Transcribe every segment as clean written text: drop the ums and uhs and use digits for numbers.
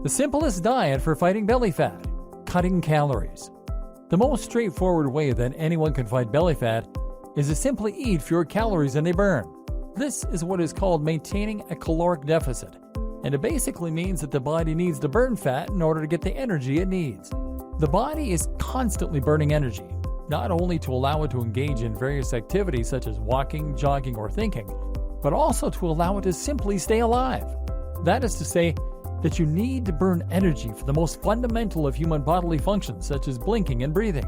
The simplest diet for fighting belly fat: cutting calories. The most straightforward way that anyone can fight belly fat is to simply eat fewer calories than they burn. This is what is called maintaining a caloric deficit, and it basically means that the body needs to burn fat in order to get the energy it needs. The body is constantly burning energy, not only to allow it to engage in various activities such as walking, jogging, or thinking, but also to allow it to simply stay alive. That is to say, that you need to burn energy for the most fundamental of human bodily functions such as blinking and breathing.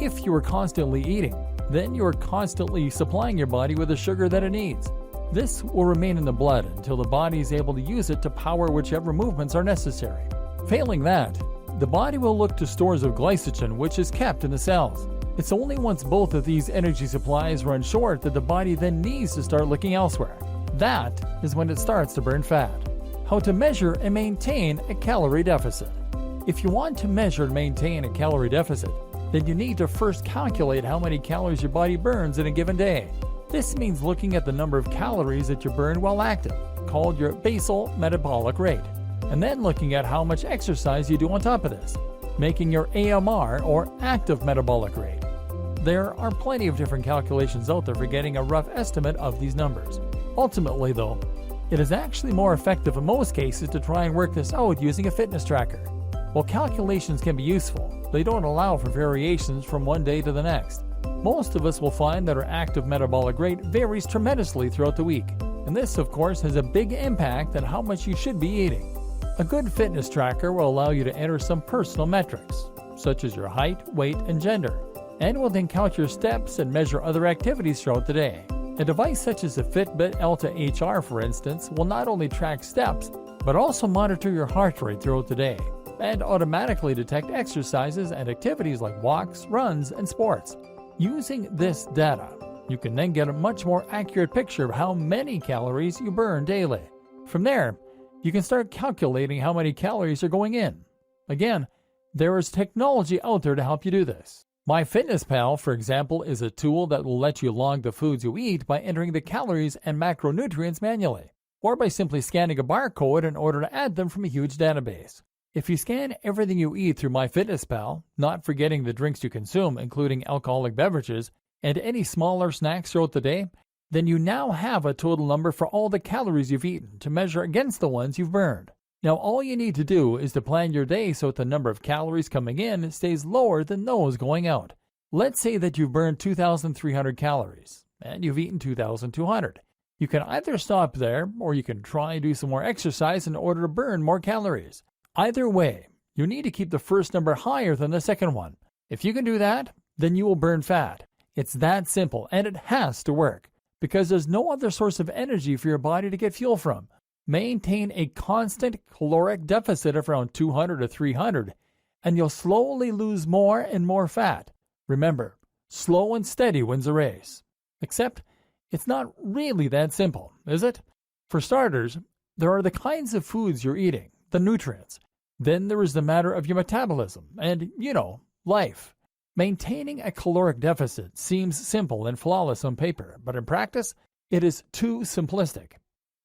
If you are constantly eating, then you are constantly supplying your body with the sugar that it needs. This will remain in the blood until the body is able to use it to power whichever movements are necessary. Failing that, the body will look to stores of glycogen which is kept in the cells. It's only once both of these energy supplies run short that the body then needs to start looking elsewhere. That is when it starts to burn fat. How to measure and maintain a calorie deficit. If you want to measure and maintain a calorie deficit, then you need to first calculate how many calories your body burns in a given day. This means looking at the number of calories that you burn while active, called your basal metabolic rate, and then looking at how much exercise you do on top of this, making your AMR or active metabolic rate. There are plenty of different calculations out there for getting a rough estimate of these numbers. Ultimately though, it is actually more effective in most cases to try and work this out using a fitness tracker. While calculations can be useful, they don't allow for variations from one day to the next. Most of us will find that our active metabolic rate varies tremendously throughout the week, and this of course has a big impact on how much you should be eating. A good fitness tracker will allow you to enter some personal metrics, such as your height, weight, and gender, and will then count your steps and measure other activities throughout the day. A device such as the Fitbit Alta HR, for instance, will not only track steps, but also monitor your heart rate throughout the day, and automatically detect exercises and activities like walks, runs, and sports. Using this data, you can then get a much more accurate picture of how many calories you burn daily. From there, you can start calculating how many calories are going in. Again, there is technology out there to help you do this. MyFitnessPal, for example, is a tool that will let you log the foods you eat by entering the calories and macronutrients manually, or by simply scanning a barcode in order to add them from a huge database. If you scan everything you eat through MyFitnessPal, not forgetting the drinks you consume, including alcoholic beverages, and any smaller snacks throughout the day, then you now have a total number for all the calories you've eaten to measure against the ones you've burned. Now all you need to do is to plan your day so that the number of calories coming in stays lower than those going out. Let's say that you've burned 2,300 calories, and you've eaten 2,200. You can either stop there, or you can try and do some more exercise in order to burn more calories. Either way, you need to keep the first number higher than the second one. If you can do that, then you will burn fat. It's that simple, and it has to work, because there's no other source of energy for your body to get fuel from. Maintain a constant caloric deficit of around 200 to 300, and you'll slowly lose more and more fat. Remember, slow and steady wins the race. Except, it's not really that simple, is it? For starters, there are the kinds of foods you're eating, the nutrients. Then there is the matter of your metabolism and, life. Maintaining a caloric deficit seems simple and flawless on paper, but in practice, it is too simplistic.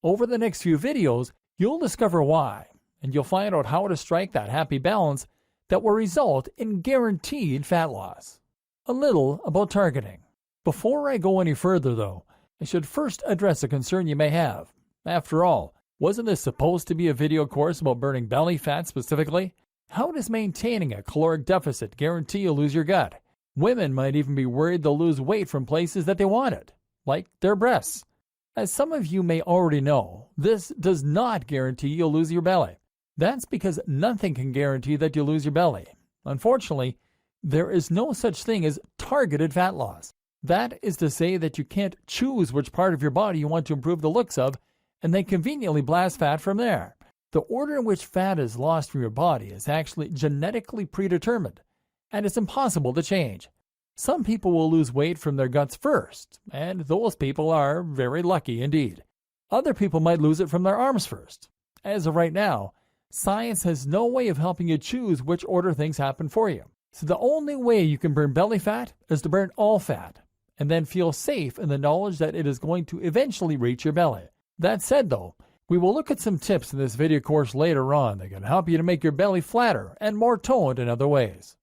Over the next few videos, you'll discover why, and you'll find out how to strike that happy balance that will result in guaranteed fat loss. A little about targeting. Before I go any further though, I should first address a concern you may have. After all, wasn't this supposed to be a video course about burning belly fat specifically? How does maintaining a caloric deficit guarantee you'll lose your gut? Women might even be worried they'll lose weight from places that they wanted, like their breasts. As some of you may already know, this does not guarantee you'll lose your belly. That's because nothing can guarantee that you'll lose your belly. Unfortunately, there is no such thing as targeted fat loss. That is to say that you can't choose which part of your body you want to improve the looks of and then conveniently blast fat from there. The order in which fat is lost from your body is actually genetically predetermined, and it's impossible to change. Some people will lose weight from their guts first, and those people are very lucky indeed. Other people might lose it from their arms first. As of right now, science has no way of helping you choose which order things happen for you. So the only way you can burn belly fat is to burn all fat, and then feel safe in the knowledge that it is going to eventually reach your belly. That said though, We will look at some tips in this video course later on that can help you to make your belly flatter and more toned in other ways.